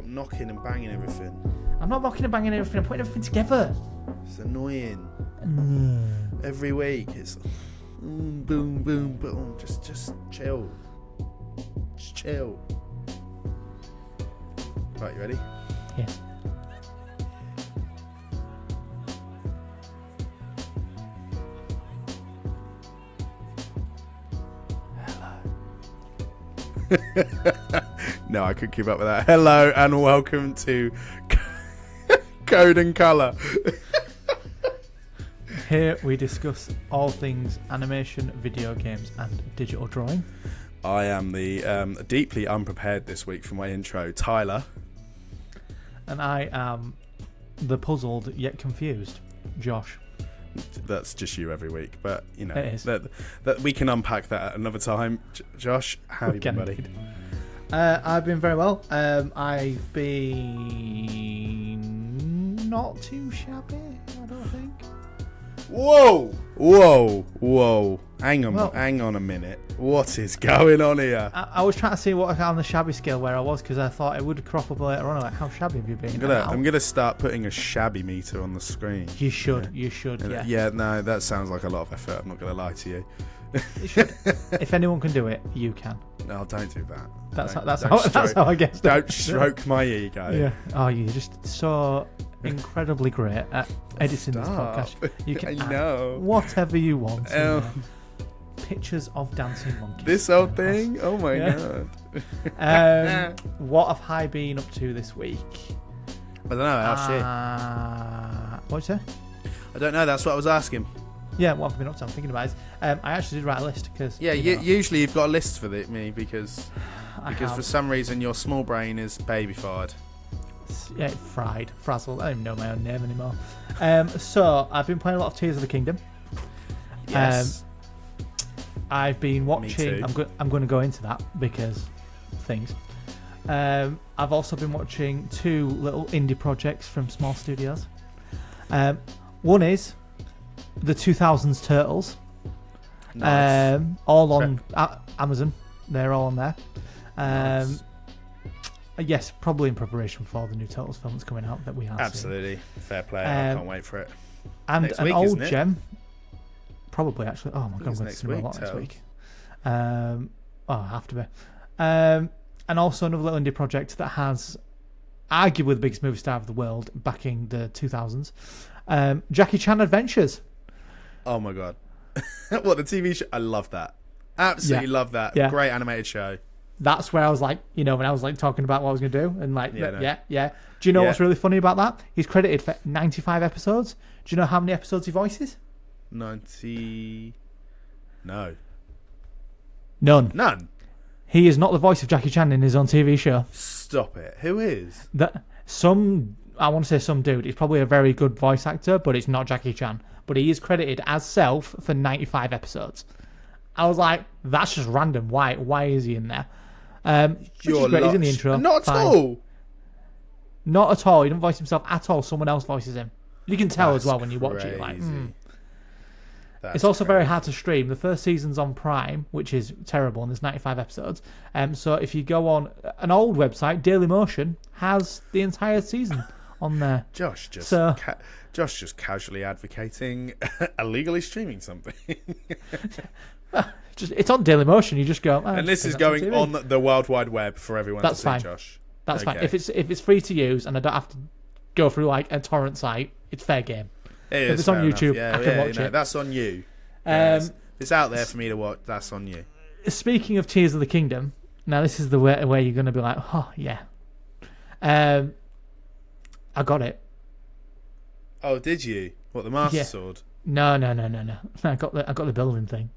knocking and banging everything. I'm not knocking and banging everything. I'm putting everything together. It's annoying. Every week it's boom, boom, boom. Just chill. Just chill. Right, you ready? Yes. No, I couldn't keep up with that. Hello and welcome to Code and Colour. Here we discuss all things animation, video games and digital drawing. I am the deeply unprepared this week for my intro, Tyler. And I am the puzzled yet confused, Josh. That's just you every week, but you know It is. that we can unpack that at another time. Josh, how have you been, buddy? I've been very well. I've been not too shabby, I don't think. Whoa! Hang on a minute. What is going on here? I was trying to see what on the shabby scale where I was because I thought it would crop up later on. Like, how shabby have you been? I'm gonna start putting a shabby meter on the screen. You should. Yeah. Yeah, no, that sounds like a lot of effort. I'm not gonna lie to you. You should. If anyone can do it, you can. No, don't do that. That's how I guess. Don't stroke my ego. Yeah. Oh, you're just so incredibly great at editing this podcast. You can add whatever you want. Pictures of dancing monkeys. This old thing? Oh my god. What have I been up to this week? I don't know. What'd you say? I don't know. That's what I was asking. Yeah, what have I been up to? I'm thinking about it. I actually did write a list because usually you've got a list for me because for some reason your small brain is baby-fired. Yeah, frazzled. I don't even know my own name anymore. So I've been playing a lot of Tears of the Kingdom. Yes. I've been watching. I'm going to go into that because things. I've also been watching two little indie projects from small studios. One is the 2000s Turtles. Nice. All on Amazon. They're all on there. Nice. Yes, probably in preparation for the new Turtles film that's coming out that we have. Absolutely. Fair play. I can't wait for it. And next an week, old gem. Probably, actually. Oh my god, I'm going to see a lot next week. I have to be. And also another little indie project that has arguably the biggest movie star of the world backing the 2000s. Jackie Chan Adventures. Oh my god. What, the TV show? I love that. Absolutely love that. Yeah. Great animated show. That's where I was like, when I was like talking about what I was going to do. And like, Do you know what's really funny about that? He's credited for 95 episodes. Do you know how many episodes he voices? 90. No. None. He is not the voice of Jackie Chan in his own TV show. Stop it. Who is? I want to say some dude. He's probably a very good voice actor, but it's not Jackie Chan. But he is credited as self for 95 episodes. I was like, that's just random. Why is he in there? Which is great. He's in the intro. Not at all. Not at all. He doesn't voice himself at all. Someone else voices him. You can tell as well when you watch it. Like, it's also very hard to stream. The first season's on Prime, which is terrible, and there's 95 episodes. So if you go on an old website, Dailymotion has the entire season on there. Josh just casually advocating illegally streaming something. It's on Dailymotion. You just go. And this is going on the World Wide Web for everyone to see, fine. Josh. That's fine. If it's free to use and I don't have to go through like a torrent site, it's fair game. If it's on YouTube, I can watch it. That's on you. It's out there for me to watch. That's on you. Speaking of Tears of the Kingdom, now this is the way where you're going to be like, oh yeah. I got it. Oh, did you? What, the Master Sword? No. I got the building thing.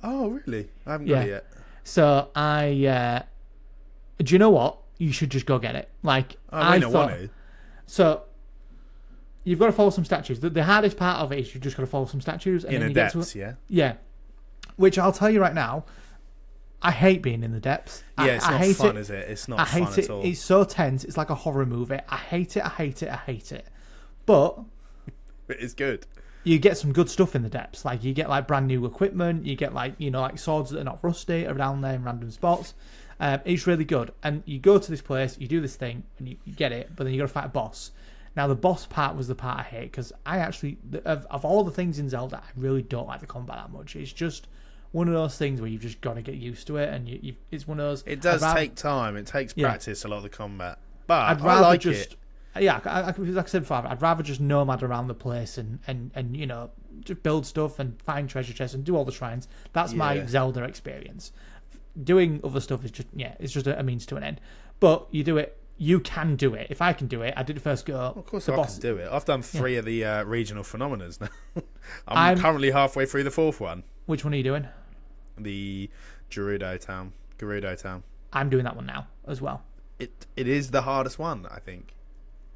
Oh, really? I haven't got it yet. So do you know what? You should just go get it. Like I want to. So you've got to follow some statues. The hardest part of it is you just got to follow some statues. And in the depths, Yeah. Which I'll tell you right now, I hate being in the depths. Yeah, it's not fun, is it? It's not fun at all. It's so tense. It's like a horror movie. I hate it. But it's good. You get some good stuff in the depths. Like you get like brand new equipment. You get like like swords that are not rusty are down there in random spots. It's really good. And you go to this place, you do this thing, and you get it, but then you got to fight a boss. Now, the boss part was the part I hate, because I actually, of all the things in Zelda, I really don't like the combat that much. It's just one of those things where you've just got to get used to it, and it's one of those... It does take time. It takes practice, a lot of the combat. But I like it. Yeah, like I said before, I'd rather just nomad around the place and you know, just build stuff and find treasure chests and do all the shrines. That's my Zelda experience. Doing other stuff is just, it's just a means to an end. But you do it, you can do it. If I can do it, I did it first go. Well, of course I can do it. I've done 3 of the regional phenomenas now. I'm currently halfway through the 4th one. Which one are you doing? The Gerudo Town. I'm doing that one now as well. It is the hardest one, I think.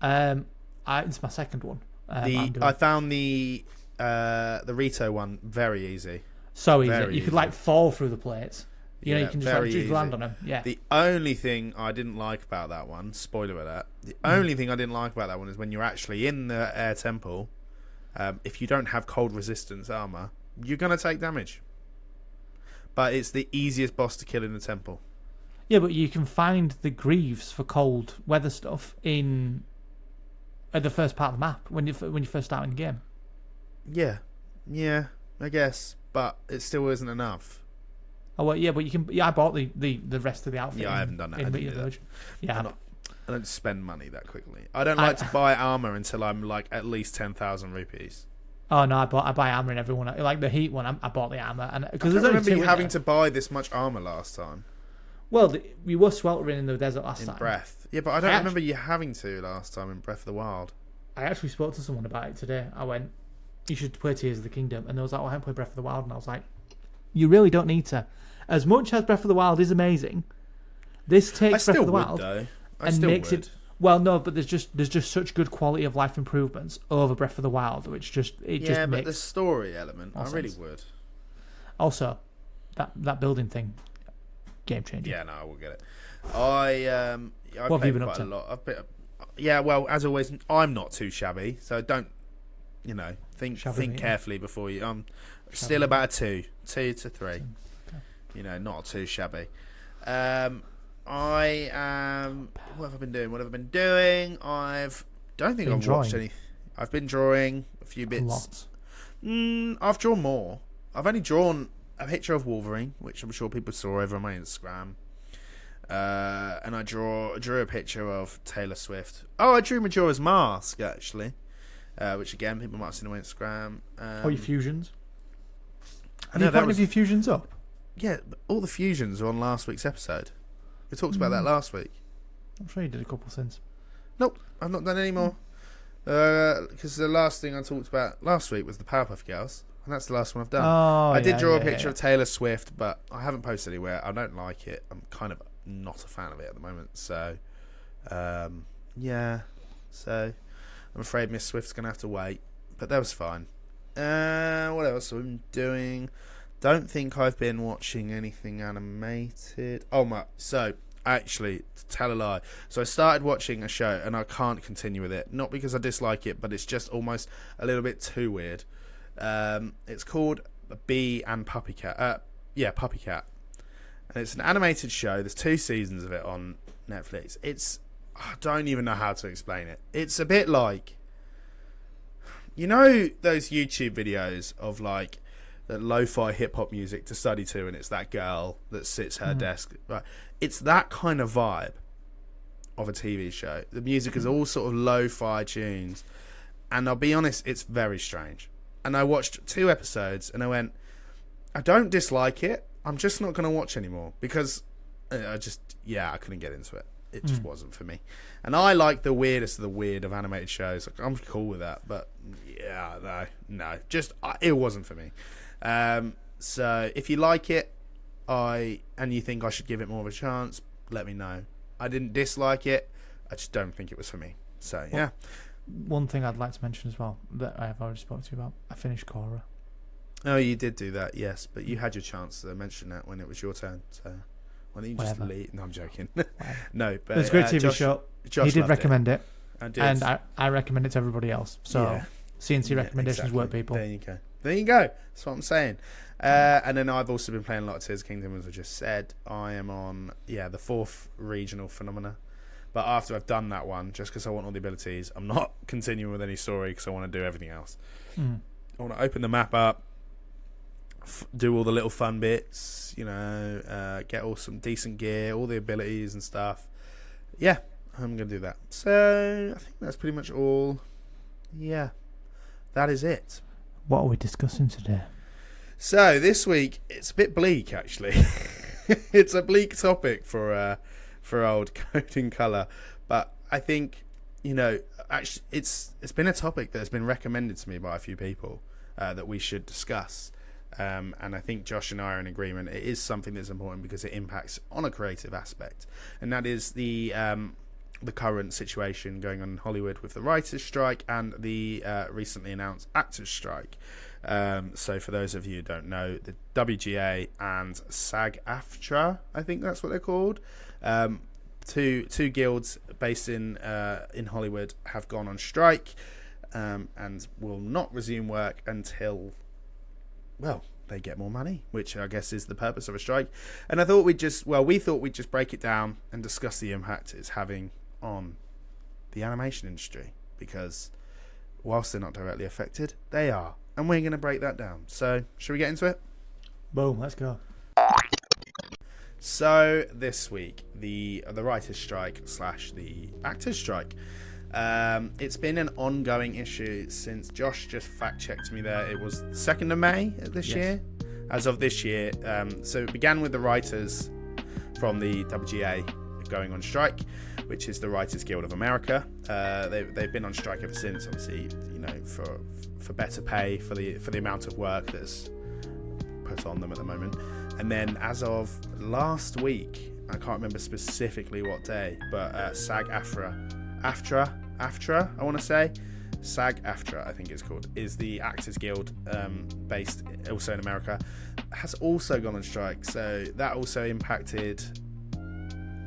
It's my second one. I found the Rito one very easy. So easy. You could like fall through the plates. You know, you can just land on them. Yeah. The only thing I didn't like about that one, spoiler alert, the only thing I didn't like about that one is when you're actually in the air temple, if you don't have cold resistance armor, you're going to take damage. But it's the easiest boss to kill in the temple. Yeah, but you can find the greaves for cold weather stuff at the first part of the map when you first start in the game. Yeah, I guess, but it still isn't enough. Oh well, yeah, but you can. Yeah, I bought the rest of the outfit. Yeah, I haven't done that. Yeah, I don't spend money that quickly. I don't like to buy armor until I'm like at least 10,000 rupees. Oh no, I buy armor in everyone. Like the heat one, I bought the armor, and because I remember you having to buy this much armor last time. Well, we were sweltering in the desert last time. In Breath. Yeah, but I don't remember you having to last time in Breath of the Wild. I actually spoke to someone about it today. I went, you should play Tears of the Kingdom. And they was like, I haven't played Breath of the Wild. And I was like, you really don't need to. As much as Breath of the Wild is amazing, this takes Breath of the Wild and makes it... Well, no, but there's just such good quality of life improvements over Breath of the Wild, which just makes... Yeah, but the story element, I really would. Also, that building thing... Game changer. Yeah, no, I will get it. I what have you been up to? A lot. Well, as always, I'm not too shabby, so don't, think carefully before you. I'm still about a 2 to 3. Okay. Not too shabby. I am. What have I been doing? Don't think I've watched any. I've been drawing a few bits. I've drawn more. I've only drawn a picture of Wolverine, which I'm sure people saw over on my Instagram, and I drew a picture of Taylor Swift. Oh, I drew Majora's Mask actually, which again people might have seen on my Instagram. Your fusions. Have you put your fusions up? Yeah, all the fusions are on last week's episode. We talked about that last week. I'm sure you did a couple since. Nope, I've not done any more. Because the last thing I talked about last week was the Powerpuff Girls. And that's the last one I've done. I did draw a picture of Taylor Swift, but I haven't posted anywhere. I don't like it. I'm kind of not a fan of it at the moment. So, So, I'm afraid Miss Swift's going to have to wait. But that was fine. What else have I been doing? Don't think I've been watching anything animated. So, actually, to tell a lie. So, I started watching a show, and I can't continue with it. Not because I dislike it, but it's just almost a little bit too weird. It's called Bee and Puppy Cat. Puppy Cat. And it's an animated show. There's 2 seasons of it on Netflix. I don't even know how to explain it. It's a bit like, those YouTube videos of like the lo-fi hip-hop music to study to, and it's that girl that sits at her desk. Right? It's that kind of vibe of a TV show. The music is all sort of lo-fi tunes. And I'll be honest, it's very strange. And I watched 2 episodes and I went, I don't dislike it. I'm just not going to watch anymore because I couldn't get into it. It just wasn't for me. And I like the weirdest of the weird of animated shows. I'm cool with that. But no. It wasn't for me. So if you like it and you think I should give it more of a chance, let me know. I didn't dislike it. I just don't think it was for me. So, yeah. One thing I'd like to mention as well that I have already spoken to you about, I finished Korra. Oh, you did do that, yes, but you had your chance to mention that when it was your turn, so why don't you just leave? No, I'm joking. No, but it's a great TV show. He did recommend it, I did. and I recommend it to everybody else. So CNC recommendations work, people. There you go. There you go. That's what I'm saying. And then I've also been playing a lot of Tears of the Kingdom, as I just said. I am on, the 4th regional phenomena. But after I've done that one, just because I want all the abilities, I'm not continuing with any story because I want to do everything else. I want to open the map up, do all the little fun bits, get all some decent gear, all the abilities and stuff. Yeah, I'm going to do that. So I think that's pretty much all. Yeah, that is it. What are we discussing today? So this week, it's a bit bleak, actually. It's a bleak topic for old Code in Colour. But I think, actually, it's been a topic that's been recommended to me by a few people that we should discuss. And I think Josh and I are in agreement. It is something that's important because it impacts on a creative aspect. And that is the current situation going on in Hollywood with the writers' strike and the recently announced actors' strike. So for those of you who don't know, the WGA and SAG-AFTRA, I think that's what they're called, two guilds based in Hollywood have gone on strike and will not resume work until, they get more money, which I guess is the purpose of a strike. And I thought we thought we'd just break it down and discuss the impact it's having on the animation industry, because whilst they're not directly affected, they are. And we're going to break that down. So, should we get into it? Boom, let's go. So, this week, the writer's strike / the actor's strike. It's been an ongoing issue since Josh just fact-checked me there. It was 2nd of May this year. As of this year. So, it began with the writers from the WGA going on strike, which is the Writers Guild of America. They've been on strike ever since, obviously, for better pay for the amount of work that's put on them at the moment. And then as of last week, I can't remember specifically what day, but SAG-AFTRA, I want to say, SAG-AFTRA, I think it's called, is the Actors Guild based also in America, has also gone on strike. So that also impacted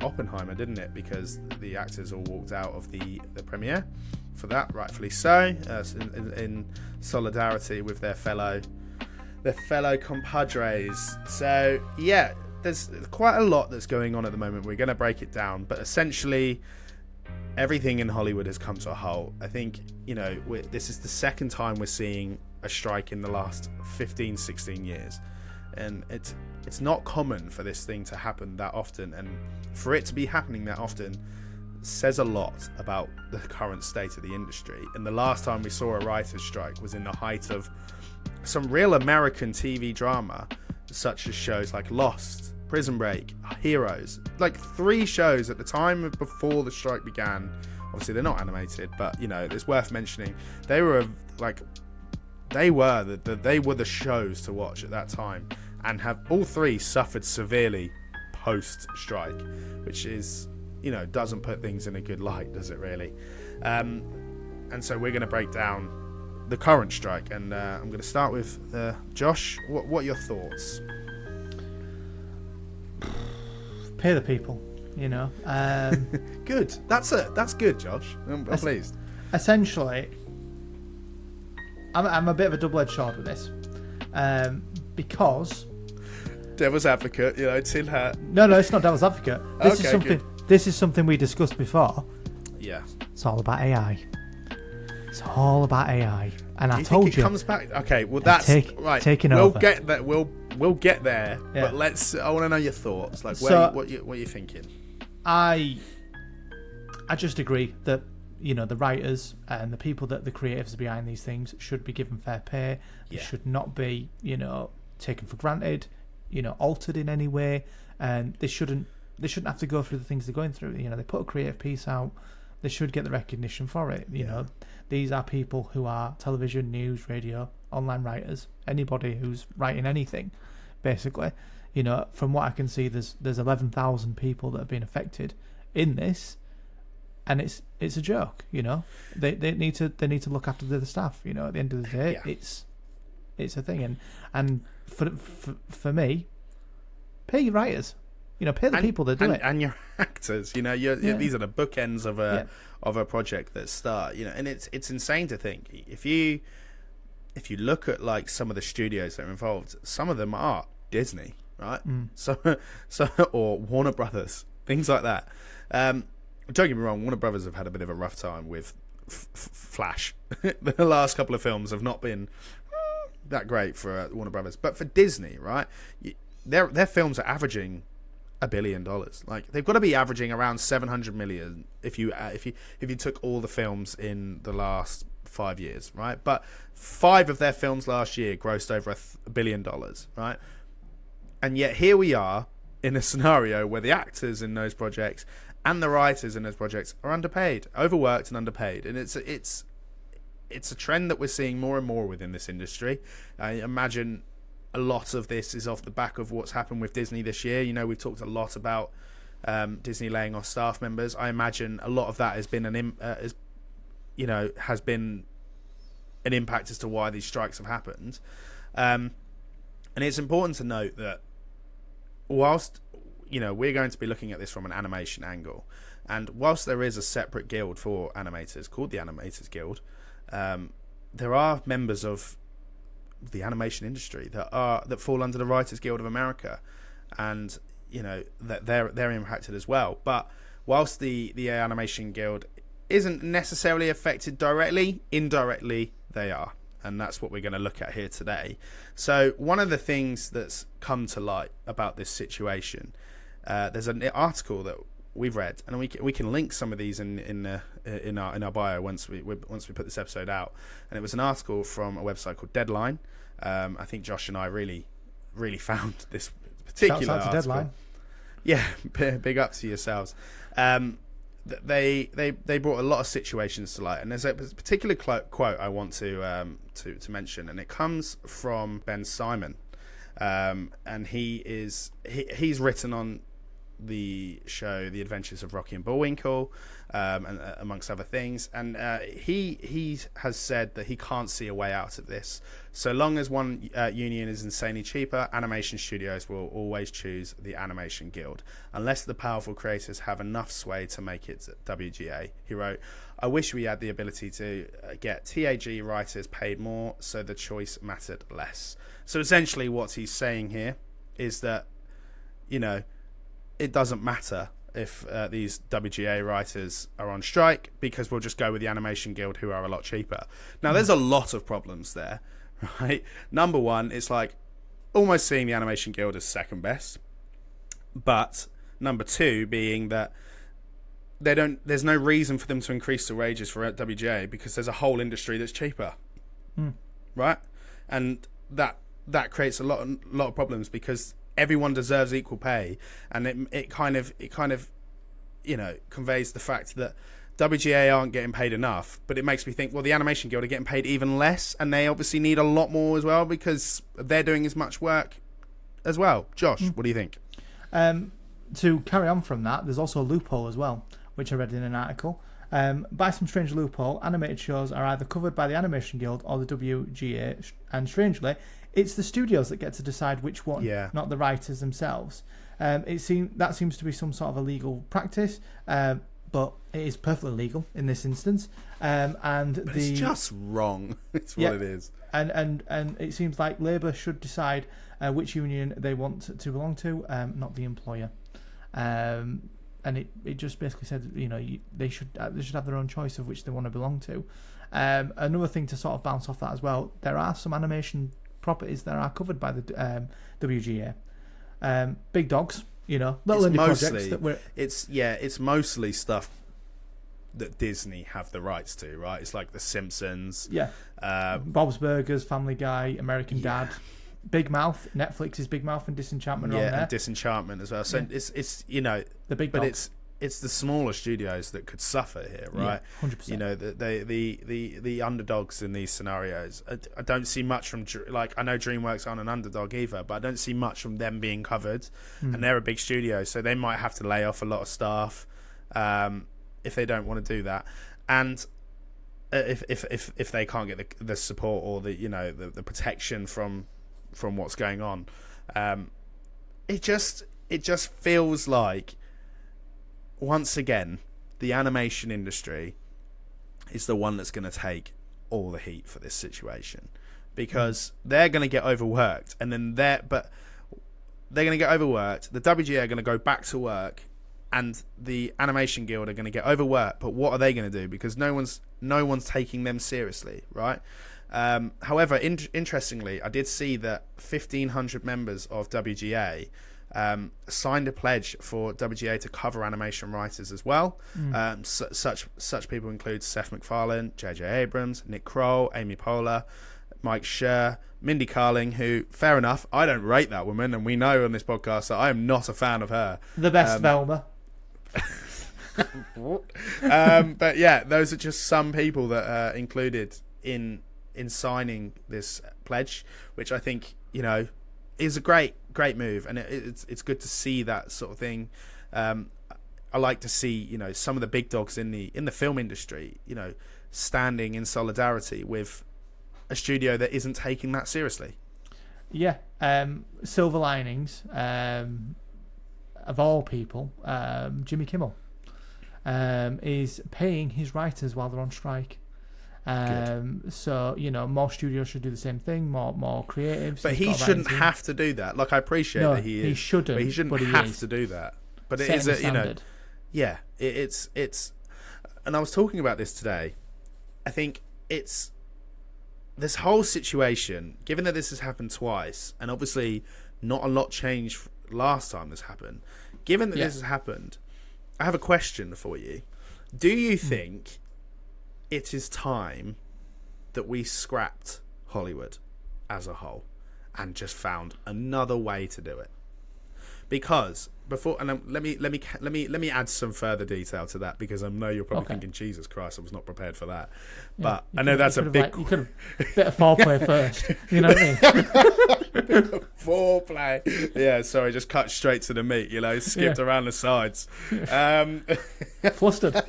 Oppenheimer, didn't it? Because the actors all walked out of the premiere for that, rightfully so, in solidarity with their fellow compadres. So yeah, there's quite a lot that's going on at the moment. We're going to break it down, but essentially everything in Hollywood has come to a halt. I think this is the second time we're seeing a strike in the last 15-16 years, and it's not common for this thing to happen that often, and for it to be happening that often says a lot about the current state of the industry. And the last time we saw a writer's strike was in the height of some real American TV drama, such as shows like Lost, Prison Break, Heroes. Like 3 shows at the time before the strike began. Obviously they're not animated, but it's worth mentioning. They were the shows to watch at that time, and have all 3 suffered severely post-strike, which is, doesn't put things in a good light, does it really? And so we're going to break down the current strike, and I'm going to start with Josh. What are your thoughts? Pay the people, Good. That's good, Josh. I'm pleased. Essentially, I'm a bit of a double-edged sword with this, because devil's advocate, tin hat. No, it's not devil's advocate. This is something we discussed before. Yeah. It's all about AI. It's all about AI, and I told you it comes back. Okay, well that's right. Taking we'll over. Get that. We'll get there. Yeah. But I want to know your thoughts. Like, what you thinking? I just agree that the writers and the people that the creatives behind these things should be given fair pay. They should not be taken for granted, altered in any way, and they shouldn't have to go through the things they're going through. They put a creative piece out, they should get the recognition for it. These are people who are television, news, radio, online writers, anybody who's writing anything, basically. From what I can see, there's 11,000 people that have been affected in this, and it's a joke. They need to look after the staff. At the end of the day, it's a thing, and for me, pay your writers. Pay the people that do it, and your actors. These are the bookends of a project that start. And it's insane to think if you if you look at like some of the studios that are involved, some of them are Disney, right? So or Warner Brothers, things like that. Don't get me wrong, Warner Brothers have had a bit of a rough time with Flash. The last couple of films have not been that great for Warner Brothers, but for Disney, right? Their films are averaging $1 billion. Like, they've got to be averaging around 700 million if you took all the films in the last 5 years, right? But 5 of their films last year grossed over $1 billion, right? And yet here we are in a scenario where the actors in those projects and the writers in those projects are underpaid, overworked and underpaid. And it's a trend that we're seeing more and more within this industry. I imagine a lot of this is off the back of what's happened with Disney this year. You know, we've talked a lot about Disney laying off staff members. I imagine a lot of that has been has been an impact as to why these strikes have happened. And it's important to note that whilst, you know, we're going to be looking at this from an animation angle, and whilst there is a separate guild for animators called the Animators Guild, there are members of the animation industry that fall under the Writers Guild of America, and you know that they're impacted as well. But whilst the Animation Guild isn't necessarily affected directly, indirectly they are, and that's what we're going to look at here today. So one of the things that's come to light about this situation, there's an article that we've read, and we can link some of these in our bio once we put this episode out. And it was an article from a website called Deadline. I think Josh and I really found this particular article. Deadline. Yeah, big up to yourselves. They brought a lot of situations to light, and there's a particular quote I want to mention, and it comes from Ben Simon, and he's written on the show The Adventures of Rocky and Bullwinkle, and amongst other things, and he has said that he can't see a way out of this. So long as one union is insanely cheaper, animation studios will always choose the Animation Guild, unless the powerful creators have enough sway to make it WGA. He wrote, "I wish we had the ability to get TAG writers paid more so the choice mattered less." So essentially what he's saying here is that, you know, it doesn't matter if these WGA writers are on strike, because we'll just go with the Animation Guild, who are a lot cheaper. Now, there's a lot of problems there, right? Number one, it's like almost seeing the Animation Guild as second best. But number two being that there's no reason for them to increase the wages for WGA, because there's a whole industry that's cheaper, right? And that creates a lot of problems, because everyone deserves equal pay, and it kind of you know conveys the fact that WGA aren't getting paid enough. But it makes me think, well, the Animation Guild are getting paid even less, and they obviously need a lot more as well, because they're doing as much work as well. Josh, what do you think? To carry on from that, there's also a loophole as well, which I read in an article. By some strange loophole, animated shows are either covered by the Animation Guild or the WGA, and strangely, it's the studios that get to decide which one, not the writers themselves. That seems to be some sort of a legal practice, but it is perfectly legal in this instance. It's just wrong. It's what it is. And it seems like Labour should decide which union they want to belong to, not the employer. And it just basically said, you know, they should have their own choice of which they want to belong to. Another thing to sort of bounce off that as well, there are some animation properties that are covered by the WGA. Big dogs, you know, little indie projects that we're... It's mostly stuff that Disney have the rights to, right? It's like The Simpsons. Bob's Burgers, Family Guy, American Dad. Big Mouth, Netflix's Big Mouth and Disenchantment are on there. And Disenchantment as well. So it's you know, the big dogs. It's the smaller studios that could suffer here, right? 100%. You know, the underdogs in these scenarios. I don't see much from, like, I know DreamWorks aren't an underdog either, but I don't see much from them being covered. And they're a big studio, so they might have to lay off a lot of staff if they don't want to do that. And if they can't get the support or the protection from what's going on, it just feels like, once again, the animation industry is the one that's going to take all the heat for this situation, because they're going to get overworked, and then they're going to get overworked. The WGA are going to go back to work, and the Animation Guild are going to get overworked. But what are they going to do? Because no one's taking them seriously, right? However, interestingly, I did see that 1,500 members of WGA signed a pledge for WGA to cover animation writers as well. Such people include Seth MacFarlane, J.J. Abrams, Nick Kroll, Amy Poehler, Mike Scher, Mindy Kaling, who, fair enough, I don't rate that woman, and we know on this podcast that I am not a fan of her. The best Velma. But yeah, those are just some people that are included in signing this pledge, which I think, you know, is a great move, and it's good to see that sort of thing. I like to see, you know, some of the big dogs in the film industry, you know, standing in solidarity with a studio that isn't taking that seriously. Yeah. Silver linings, of all people, Jimmy Kimmel is paying his writers while they're on strike. So, you know, more studios should do the same thing, more creatives. But he shouldn't have to do that. Like, I appreciate that he is. He shouldn't. But he shouldn't have to do that. But it is, you know, yeah, it's, and I was talking about this today. I think it's this whole situation, given that this has happened twice, and obviously not a lot changed last time this happened. Given that this has happened, I have a question for you. Do you think it is time that we scrapped Hollywood as a whole and just found another way to do it? Because before, and let me add some further detail to that, because I know you're probably thinking, Jesus Christ, I was not prepared for that. But I know that's a big. You could have bit of foreplay first. You know what I mean? Foreplay. Yeah, sorry, just cut straight to the meat. You know, skipped around the sides. Flustered.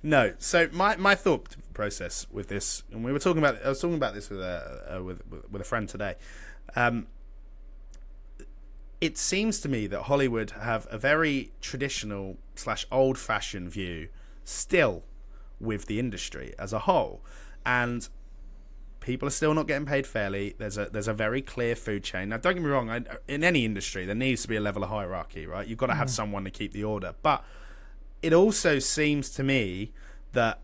No, so my thought process with this, and I was talking about this with a friend today. It seems to me that Hollywood have a very traditional / old-fashioned view still with the industry as a whole, and people are still not getting paid fairly. There's a very clear food chain. Now, don't get me wrong. In any industry, there needs to be a level of hierarchy, right? You've got to have someone to keep the order, but it also seems to me that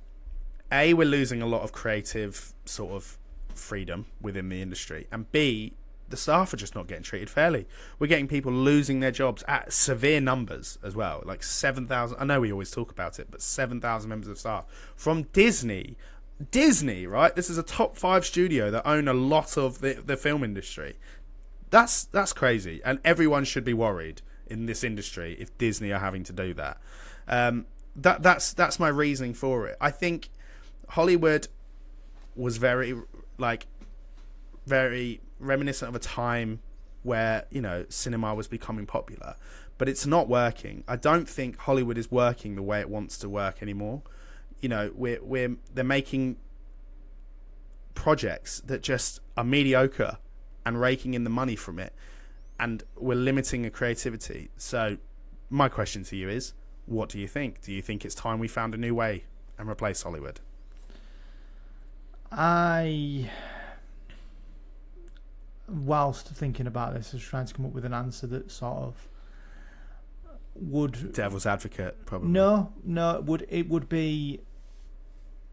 A, we're losing a lot of creative sort of freedom within the industry, and B, the staff are just not getting treated fairly. We're getting people losing their jobs at severe numbers as well, like 7,000. I know we always talk about it, but 7,000 members of staff from Disney, right? This is a top 5 studio that own a lot of the film industry. That's crazy, and everyone should be worried in this industry if Disney are having to do that. That's my reasoning for it. I think Hollywood was very reminiscent of a time where, you know, cinema was becoming popular, but it's not working. I don't think Hollywood is working the way it wants to work anymore. You know, they're making projects that just are mediocre and raking in the money from it, and we're limiting the creativity. So my question to you is, what do you think? Do you think it's time we found a new way and replace Hollywood? Whilst thinking about this, I was trying to come up with an answer that sort of would... Devil's advocate, probably. No, it would be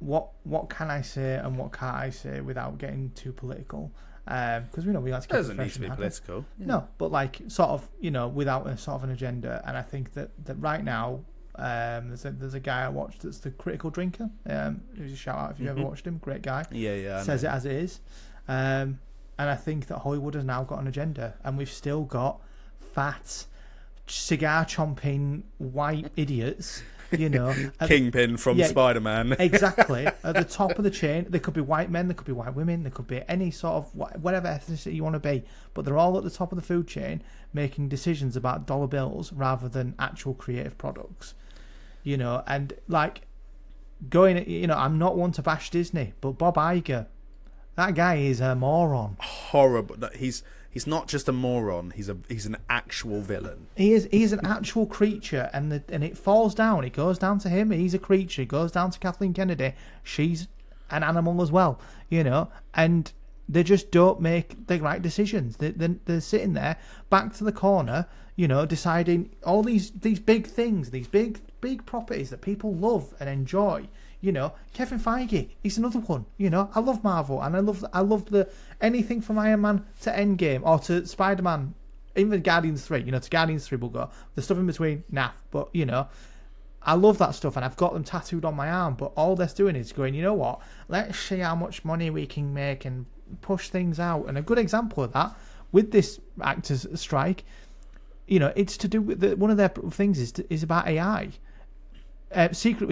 what can I say and what can't I say without getting too political? Because we like to keep it doesn't need to be political. Yeah. No, but like sort of, you know, without a sort of an agenda. And I think that right now, there's a guy I watched that's the Critical Drinker. Who's a shout out if you've ever watched him. Great guy. Yeah. Says it as it is. And I think that Hollywood has now got an agenda, and we've still got fat, cigar chomping white idiots. You know, Kingpin from Spider-Man. Exactly. At the top of the chain, there could be white men, there could be white women, there could be any sort of whatever ethnicity you want to be, but they're all at the top of the food chain making decisions about dollar bills rather than actual creative products. You know, and like going, you know, I'm not one to bash Disney, but Bob Iger, that guy is a moron. Horrible. He's not just a moron. He's an actual villain. He's an actual creature, and it falls down. It goes down to him. He's a creature. It goes down to Kathleen Kennedy. She's an animal as well, you know. And They just don't make the right decisions. They're sitting there, back to the corner, deciding all these big things, these big properties that people love and enjoy. Kevin Feige, he's another one. I love Marvel, and I love the anything from Iron Man to Endgame or to Spider-Man, even Guardians 3. To Guardians 3 we'll go. The stuff in between, nah. But I love that stuff, and I've got them tattooed on my arm. But all they're doing is going, you know what? Let's see how much money we can make and push things out. And a good example of that with this actors' strike, it's to do with one of their things is about AI. Secret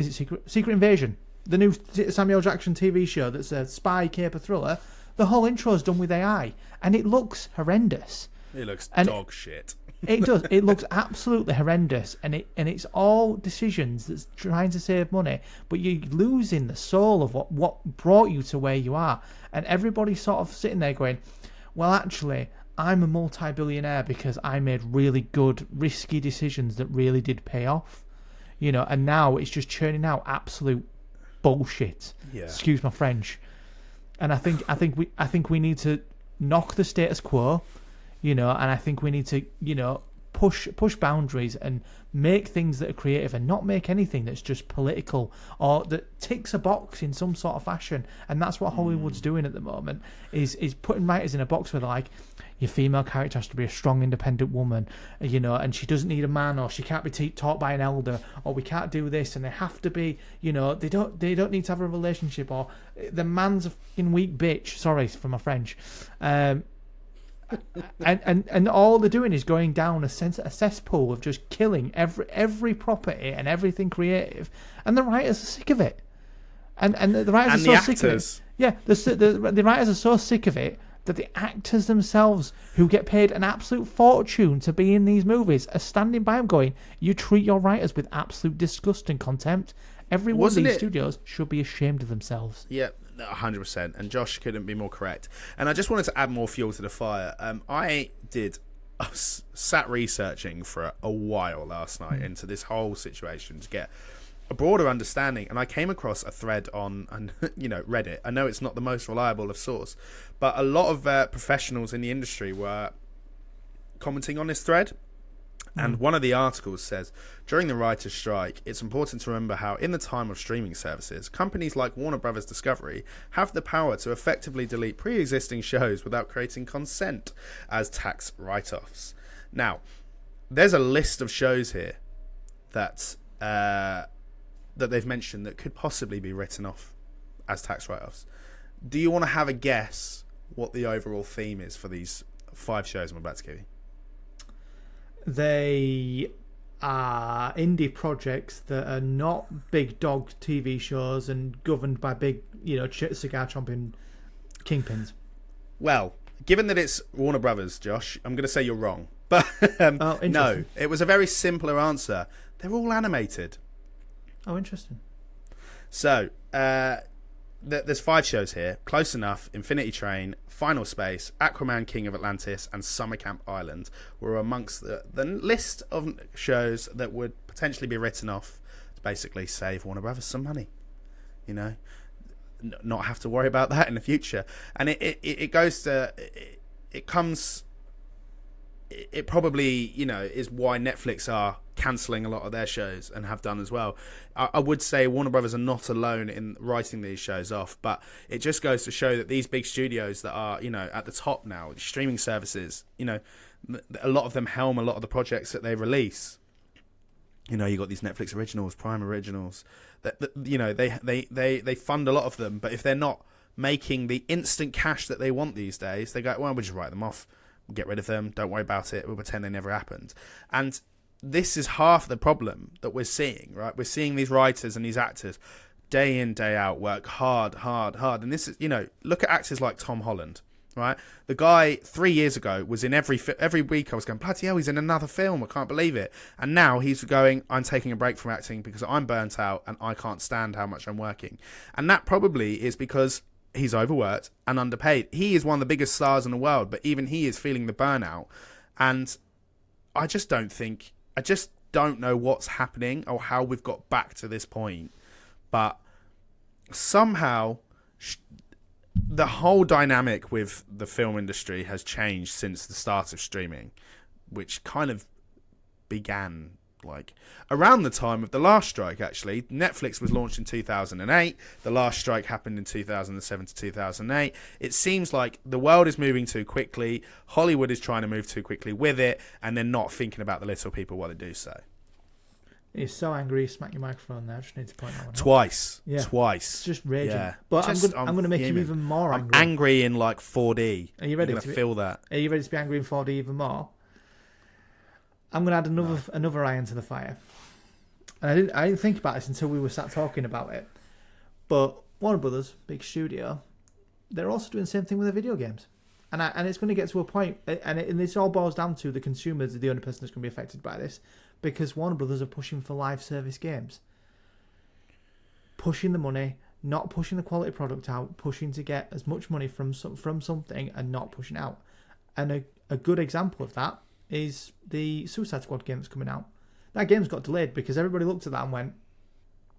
Invasion, the new Samuel Jackson TV show that's a spy caper thriller. The whole intro is done with AI, and it looks horrendous. It looks dog shit. It does. It looks absolutely horrendous, and it's all decisions that's trying to save money, but you're losing the soul of what brought you to where you are. And everybody's sort of sitting there going, well, actually, I'm a multi-billionaire because I made really good, risky decisions that really did pay off. And now it's just churning out absolute bullshit. Yeah. Excuse my French. And I think we need to knock the status quo. And I think we need to, push boundaries and make things that are creative and not make anything that's just political or that ticks a box in some sort of fashion. And that's what Hollywood's doing at the moment, is putting writers in a box where like, your female character has to be a strong, independent woman, and she doesn't need a man, or she can't be taught by an elder, or we can't do this, and they have to be, they don't need to have a relationship, or the man's a fucking weak bitch. Sorry for my French. And all they're doing is going down a cesspool of just killing every property and everything creative, and the writers are sick of it, and the writers are so sick of it. Yeah, the writers are so sick of it that the actors themselves, who get paid an absolute fortune to be in these movies, are standing by them going, you treat your writers with absolute disgust and contempt. Every one of these studios should be ashamed of themselves. Yeah, 100%. And Josh couldn't be more correct. And I just wanted to add more fuel to the fire. I sat researching for a while last night into this whole situation to get a broader understanding, and I came across a thread on Reddit. I know it's not the most reliable of source, but a lot of professionals in the industry were commenting on this thread. And one of the articles says, during the writer's strike, it's important to remember how, in the time of streaming services, companies like Warner Brothers Discovery have the power to effectively delete pre-existing shows without creating consent as tax write-offs. Now, there's a list of shows here that they've mentioned that could possibly be written off as tax write-offs. Do you want to have a guess what the overall theme is for these 5 shows I'm about to give you? They are indie projects that are not big dog TV shows and governed by big, cigar chomping kingpins. Well, given that it's Warner Brothers, Josh, I'm going to say you're wrong. But no, it was a very simpler answer. They're all animated. Oh, interesting. So, there's 5 shows here. Close Enough, Infinity Train, Final Space, Aquaman King of Atlantis, and Summer Camp Island were amongst the list of shows that would potentially be written off to basically save Warner Brothers some money. Not have to worry about that in the future. And it goes to... It comes... It probably, is why Netflix are cancelling a lot of their shows and have done as well. I would say Warner Brothers are not alone in writing these shows off, but it just goes to show that these big studios that are, at the top now, streaming services, a lot of them helm a lot of the projects that they release. You got these Netflix originals, Prime originals, they fund a lot of them, but if they're not making the instant cash that they want these days, they go, well, we'll just write them off. Get rid of them, don't worry about it, we'll pretend they never happened. And this is half the problem that we're seeing, right? We're seeing these writers and these actors day in, day out work hard. And this is, look at actors like Tom Holland, right? The guy 3 years ago was in every week I was going, bloody hell, he's in another film, I can't believe it. And now he's going, I'm taking a break from acting because I'm burnt out and I can't stand how much I'm working. And that probably is because he's overworked and underpaid. He is one of the biggest stars in the world, but even he is feeling the burnout. And I just don't know what's happening or how we've got back to this point. But somehow the whole dynamic with the film industry has changed since the start of streaming, which kind of began like around the time of the last strike. Actually, Netflix was launched in 2008. The last strike happened in 2007 to 2008. It seems like the world is moving too quickly. Hollywood is trying to move too quickly with it, and they're not thinking about the little people while they do so. He's so angry, he smacked your microphone there. I just need to point that one out. Twice. It's just raging. Yeah. But I'm going to make you even more angry. I'm angry in like 4D. Are you ready to feel that? Are you ready to be angry in 4D even more? I'm going to add another iron to the fire. And I didn't think about this until we were sat talking about it. But Warner Brothers, big studio, they're also doing the same thing with their video games. And it's going to get to a point, and this all boils down to the consumers are the only person that's going to be affected by this, because Warner Brothers are pushing for live service games. Pushing the money, not pushing the quality product out, pushing to get as much money from something and not pushing out. And a good example of that is the Suicide Squad game that's coming out. That game's got delayed because everybody looked at that and went,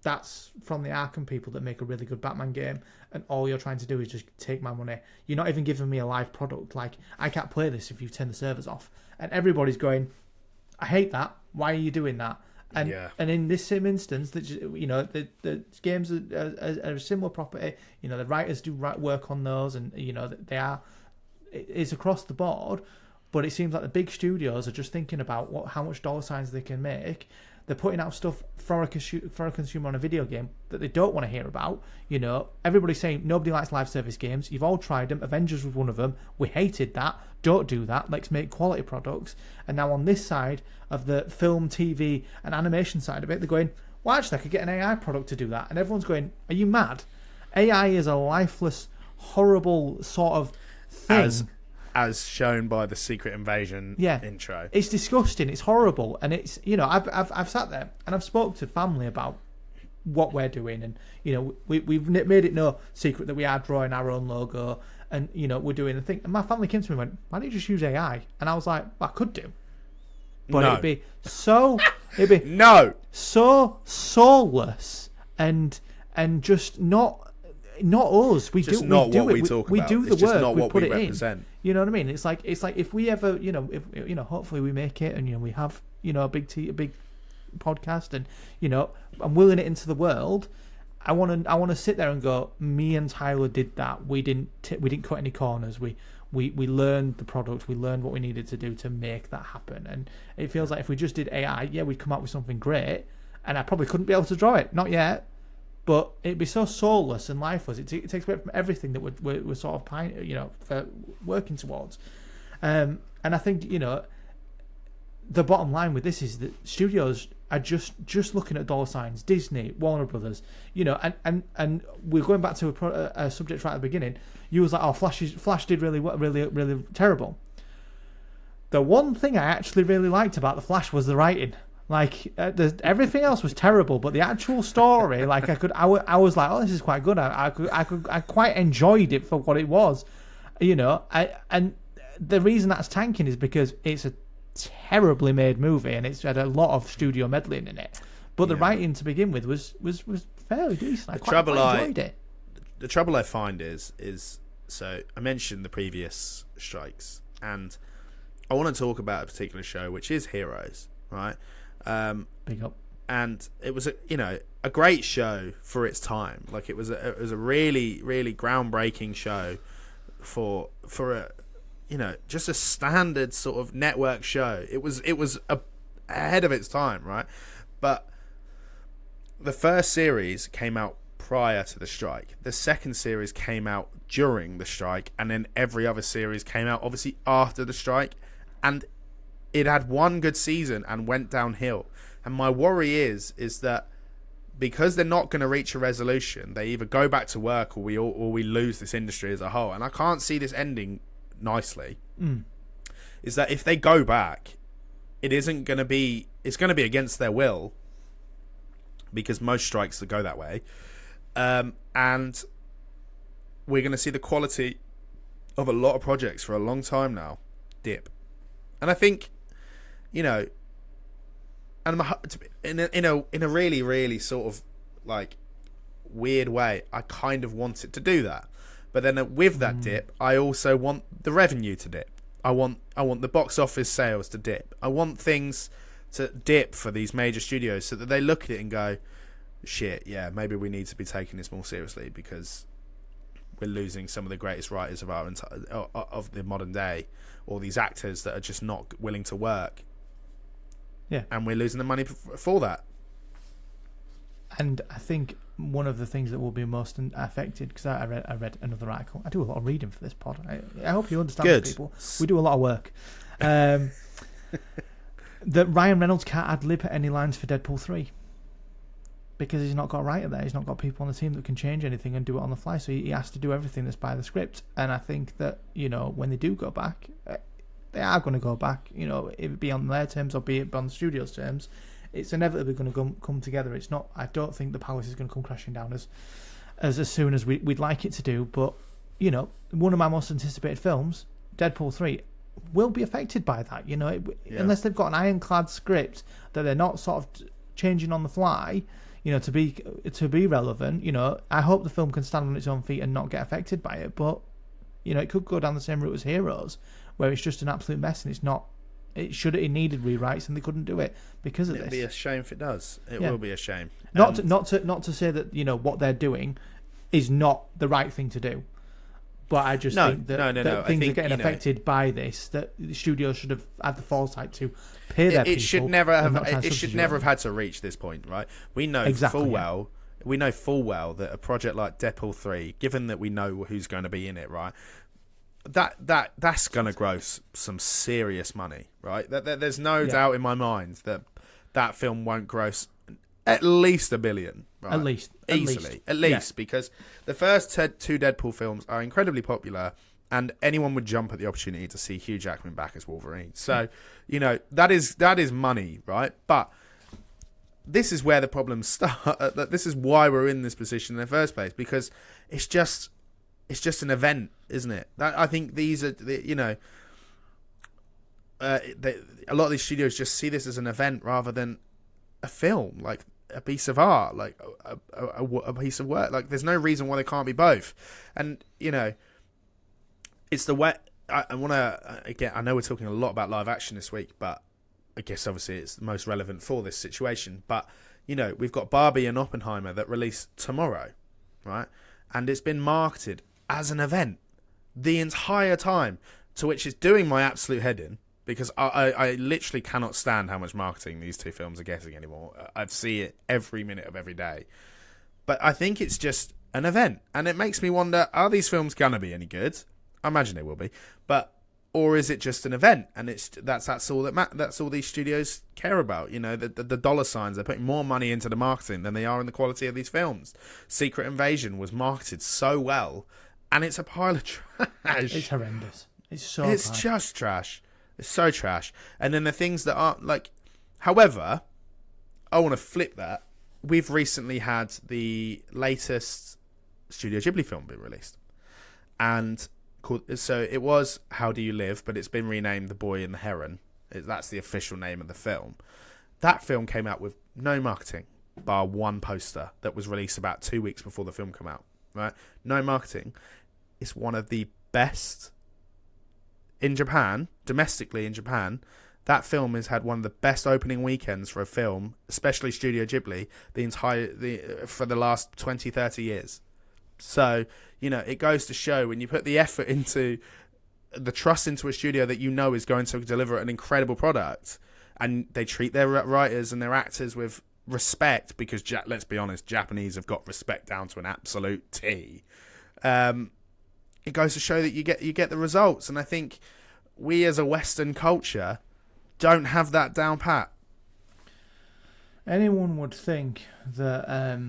that's from the Arkham people that make a really good Batman game, and all you're trying to do is just take my money. You're not even giving me a live product. Like, I can't play this if you turn the servers off. And everybody's going, I hate that. Why are you doing that? And in this same instance, that the games are a similar property. You know, the writers do work on those, and it's across the board. But it seems like the big studios are just thinking about how much dollar signs they can make. They're putting out stuff for a consumer on a video game that they don't want to hear about. You know, everybody's saying nobody likes live service games. You've all tried them. Avengers was one of them. We hated that. Don't do that. Let's make quality products. And now on this side of the film, TV, and animation side of it, they're going, well, actually, I could get an AI product to do that. And everyone's going, are you mad? AI is a lifeless, horrible sort of thing. As shown by the Secret Invasion intro. It's disgusting. It's horrible. And it's, you know, I've sat there and I've spoke to family about what we're doing. And, you know, we've made it no secret that we are drawing our own logo and, you know, we're doing the thing. And my family came to me and went, why don't you just use AI? And I was like, well, I could do. But it'd be so soulless and just not us. We just do not we what do we it. talk we about. do the it's just work. Not we what put we it represent. in. You know what I mean? It's like if we ever, you know, if you know, hopefully we make it, and you know, we have, you know, a big podcast, and you know, I'm willing it into the world. I want to sit there and go, me and Tyler did that. We didn't cut any corners. We learned the product. We learned what we needed to do to make that happen. And it feels like if we just did AI, we'd come up with something great. And I probably couldn't be able to draw it, not yet. But it'd be so soulless and lifeless. It takes away from everything that we're sort of working towards. And I think, you know, the bottom line with this is that studios are just looking at dollar signs. Disney, Warner Brothers, you know, and we're going back to a subject right at the beginning. You was like, oh, Flash did really terrible. The one thing I actually really liked about the Flash was the writing. Like everything else was terrible, but the actual story, like I was like, oh, this is quite good. I quite enjoyed it for what it was, you know. And the reason that's tanking is because it's a terribly made movie and it's had a lot of studio meddling in it. But the writing to begin with was fairly decent. I quite enjoyed it. The trouble I find is so I mentioned the previous strikes, and I want to talk about a particular show which is Heroes, right? Big up. And it was a great show for its time. Like it was a really, really groundbreaking show for a, you know, just a standard sort of network show. It was ahead of its time, right? But the first series came out prior to the strike. The second series came out during the strike, and then every other series came out obviously after the strike, and it had one good season and went downhill. And my worry is that because they're not going to reach a resolution, they either go back to work or we lose this industry as a whole. And I can't see this ending nicely. Is that if they go back, it's going to be against their will, because most strikes go that way, and we're going to see the quality of a lot of projects for a long time now dip. And I think, you know, and in a really, really sort of like weird way, I kind of want it to do that, But then with that dip, I also want the revenue to dip. I want the box office sales to dip. I want things to dip for these major studios so that they look at it and go, shit, yeah, maybe we need to be taking this more seriously because we're losing some of the greatest writers of of the modern day, or these actors that are just not willing to work. Yeah. And we're losing the money for that. And I think one of the things that will be most affected, because I read another article. I do a lot of reading for this pod. I hope you understand this, people. We do a lot of work. That Ryan Reynolds can't ad-lib any lines for Deadpool 3 because he's not got a writer there. He's not got people on the team that can change anything and do it on the fly. So he has to do everything that's by the script. And I think that, when they do go back, they are going to go back, it be on their terms or be it on the studio's terms. It's inevitably going to come together. It's not. I don't think the palace is going to come crashing down as soon as we'd like it to do. But one of my most anticipated films, Deadpool 3, will be affected by that. Unless they've got an ironclad script that they're not sort of changing on the fly. To be relevant. I hope the film can stand on its own feet and not get affected by it. But it could go down the same route as Heroes, where it's just an absolute mess and it's not. It needed rewrites and they couldn't do it because of this. It'd be a shame if it does. It will be a shame. Not to say that what they're doing is not the right thing to do, but I just think that things are getting affected by this. That the studios should have had the foresight to pay their people. It should never have had to reach this point, right? We know full well that a project like Deadpool 3, given that we know who's going to be in it, right? That's going to gross some serious money, right? There's no doubt in my mind that film won't gross at least $1 billion, right? At least, because the first two Deadpool films are incredibly popular, and anyone would jump at the opportunity to see Hugh Jackman back as Wolverine. So, that is money, right? But this is where the problems start. This is why we're in this position in the first place, because it's just an event, isn't it? I think these are, a lot of these studios just see this as an event rather than a film, like a piece of art, like a piece of work. Like, there's no reason why they can't be both. And it's the way I want to. Again, I know we're talking a lot about live action this week, but I guess obviously it's the most relevant for this situation. But we've got Barbie and Oppenheimer that release tomorrow, right? And it's been marketed as an event the entire time, to which is doing my absolute head in, because I literally cannot stand how much marketing these two films are getting anymore. I see it every minute of every day. But I think it's just an event, and it makes me wonder, are these films going to be any good? I imagine they will be, or is it just an event, and that's all that's all these studios care about? The dollar signs. They're putting more money into the marketing than they are in the quality of these films. Secret Invasion was marketed so well, and it's a pile of trash. It's horrendous. It's just trash. It's so trash. And then the things that aren't like. However, I want to flip that. We've recently had the latest Studio Ghibli film be released, and so it was How Do You Live, but it's been renamed The Boy and the Heron. That's the official name of the film. That film came out with no marketing, bar one poster that was released about 2 weeks before the film came out. Right? No marketing. It's one of the best in Japan, domestically in Japan. That film has had one of the best opening weekends for a film, especially Studio Ghibli, for the last 20, 30 years. So, it goes to show, when you put the effort into the trust into a studio that is going to deliver an incredible product, and they treat their writers and their actors with respect, because let's be honest, Japanese have got respect down to an absolute T. It goes to show that you get the results, and I think we as a Western culture don't have that down pat. Anyone would think that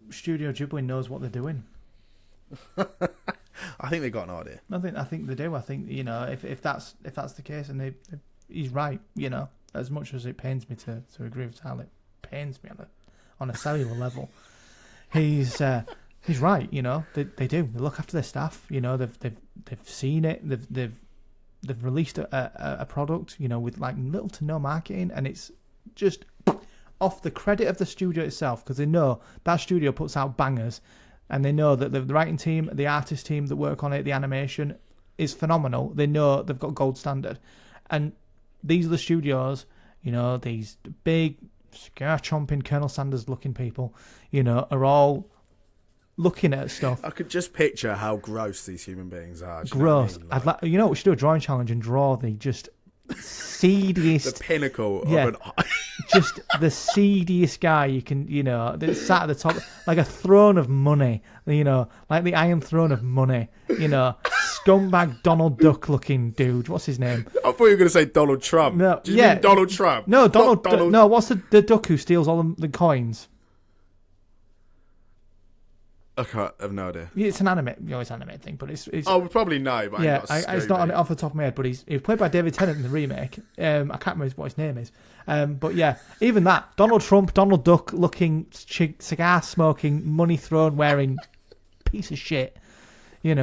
Studio Ghibli knows what they're doing. I think they got an idea. I think they do. I think if that's the case, and he's right. As much as it pains me to agree with Tal, it pains me on a cellular level. He's right. They do. They look after their staff. They've seen it. They've released a product. With like little to no marketing, and it's just off the credit of the studio itself, because they know that studio puts out bangers. and they know that the writing team, the artist team that work on it, the animation is phenomenal. They know they've got gold standard, and these are the studios. These big, scar-chomping Colonel Sanders-looking people, are all looking at stuff. I could just picture how gross these human beings are. Gross. I'd like, we should do a drawing challenge and draw the just seediest, the pinnacle of an just the seediest guy you can, that's sat at the top, like a throne of money, like the Iron Throne of money, scumbag Donald Duck looking dude. What's his name? I thought you were going to say Donald Trump. No, Did you mean Donald Trump? No, Donald. No, what's the duck who steals all the coins? I have no idea. Yeah, it's an animated thing, but it's. Oh, we probably know, but it's not off the top of my head. But he's played by David Tennant in the remake. I can't remember what his name is. But yeah, even that Donald Trump, Donald Duck looking, cigar smoking, money throne wearing piece of shit. They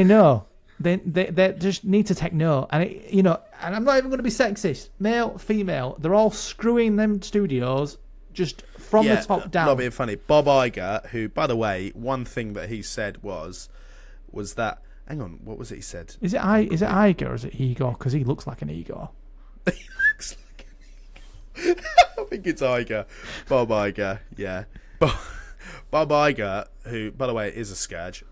know. They just need to take note, and and I'm not even going to be sexist. Male, female, they're all screwing them studios just from the top down. Not being funny. Bob Iger, who, by the way, one thing that he said was that. Hang on, what was it he said? Is it Iger or is it Igor? Because he looks like an Igor. He looks like an Igor. I think it's Iger. Bob Iger, yeah. Bob Iger, who, by the way, is a scourge.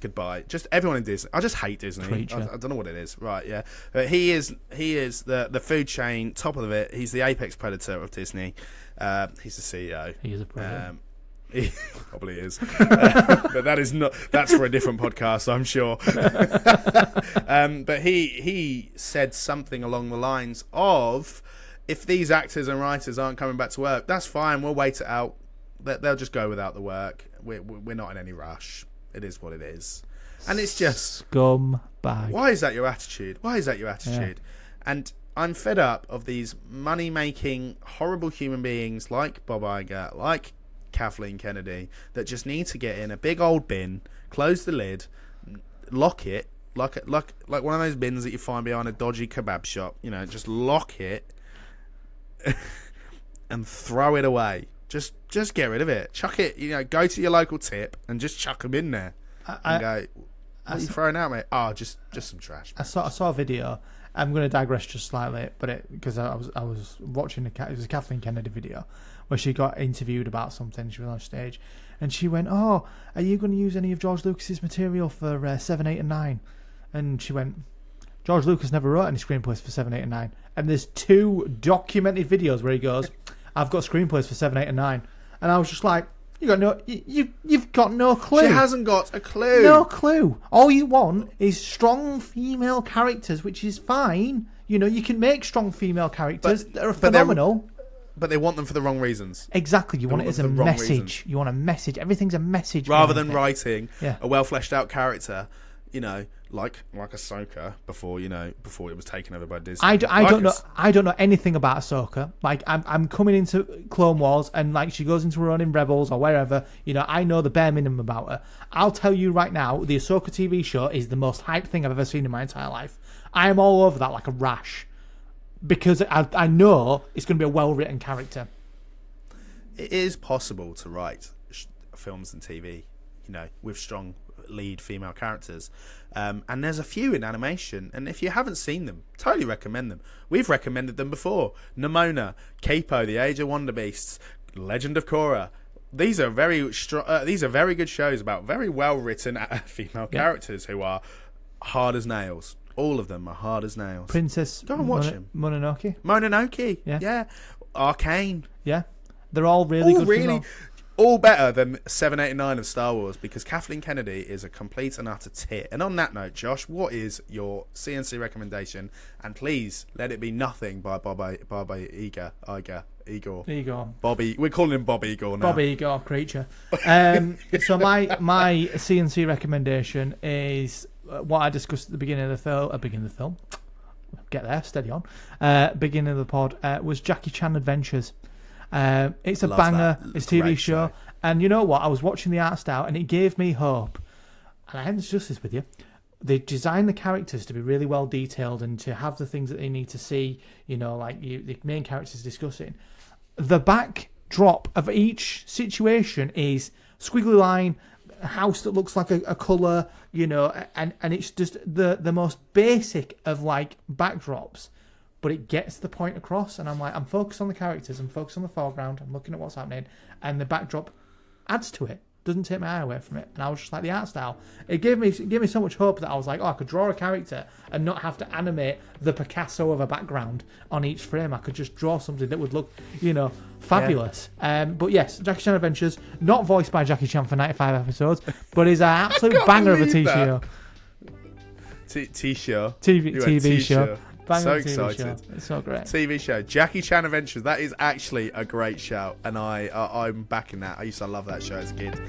Goodbye. Just everyone in Disney. I just hate Disney. I don't know what it is. Right, yeah. But he is the food chain, top of it. He's the apex predator of Disney. He's the CEO. He is a predator. He probably is. But that's for a different podcast, I'm sure. But he said something along the lines of, if these actors and writers aren't coming back to work, that's fine. We'll wait it out. They'll just go without the work. We're not in any rush. It is what it is. And it's just... Scumbag. Why is that your attitude? Yeah. And I'm fed up of these money-making, horrible human beings like Bob Iger, like Kathleen Kennedy, that just need to get in a big old bin, close the lid, lock it, like one of those bins that you find behind a dodgy kebab shop. Just lock it and throw it away. Just get rid of it. Chuck it. Go to your local tip and just chuck them in there. What are you throwing out, mate? Oh, just some trash. I saw a video. I'm going to digress just slightly, but because I was watching it was a Kathleen Kennedy video where she got interviewed about something. She was on stage, and she went, "Oh, are you going to use any of George Lucas's material for 7, 8, and 9?" And she went, "George Lucas never wrote any screenplays for 7, 8, and 9." And there's 2 documented videos where he goes, "I've got screenplays for 7, 8, and 9," and I was just like, You've got no clue. She hasn't got a clue. No clue. All you want is strong female characters, which is fine. You can make strong female characters that are phenomenal. But they want them for the wrong reasons. Exactly. You want it as a message. Reasons. You want a message. Everything's a message. Rather than writing a well fleshed out character, like Ahsoka before it was taken over by Disney. I don't know anything about Ahsoka. Like I'm coming into Clone Wars and she goes into her own in Rebels or wherever. I know the bare minimum about her. I'll tell you right now, the Ahsoka TV show is the most hyped thing I've ever seen in my entire life. I am all over that like a rash because I know it's going to be a well written character. It is possible to write films and TV, with strong lead female characters, and there's a few in animation, and if you haven't seen them, totally recommend them. We've recommended them before. Nimona, Capo, The Age of Wonder Beasts, Legend of Korra. These are very good shows about very well written female characters who are hard as nails. All of them are hard as nails. Princess go and watch them. Mononoke, yeah. Arcane, yeah, they're all really good. Female. All better than 7, 8, and 9 of Star Wars, because Kathleen Kennedy is a complete and utter tit. And on that note, Josh, what is your CNC recommendation? And please let it be nothing by Igor. Bobby, we're calling him Bob Igor now. Bob Igor, creature. So my CNC recommendation is what I discussed at the beginning of the film. Get there, steady on. Beginning of the pod was Jackie Chan Adventures. It's a banger. It's a TV show. And you know what? I was watching the art style and it gave me hope. And I hadn't discussed this with you. They designed the characters to be really well detailed and to have the things that they need to see, the main characters discussing. The backdrop of each situation is squiggly line, a house that looks like a colour, you know, and it's just the most basic of like backdrops, but it gets the point across. And I'm like, I'm focused on the characters, I'm focused on the foreground, I'm looking at what's happening, and the backdrop adds to it. Doesn't take my eye away from it. And I was just like, the art style, it gave me so much hope that I was like, oh, I could draw a character and not have to animate the Picasso of a background on each frame. I could just draw something that would look, you know, fabulous. Yeah. But yes, Jackie Chan Adventures, not voiced by Jackie Chan for 95 episodes, but is an absolute banger of a TV show. TV show. So excited. It's so great. TV show. Jackie Chan Adventures. That is actually a great show. And I'm backing that. I used to love that show as a kid.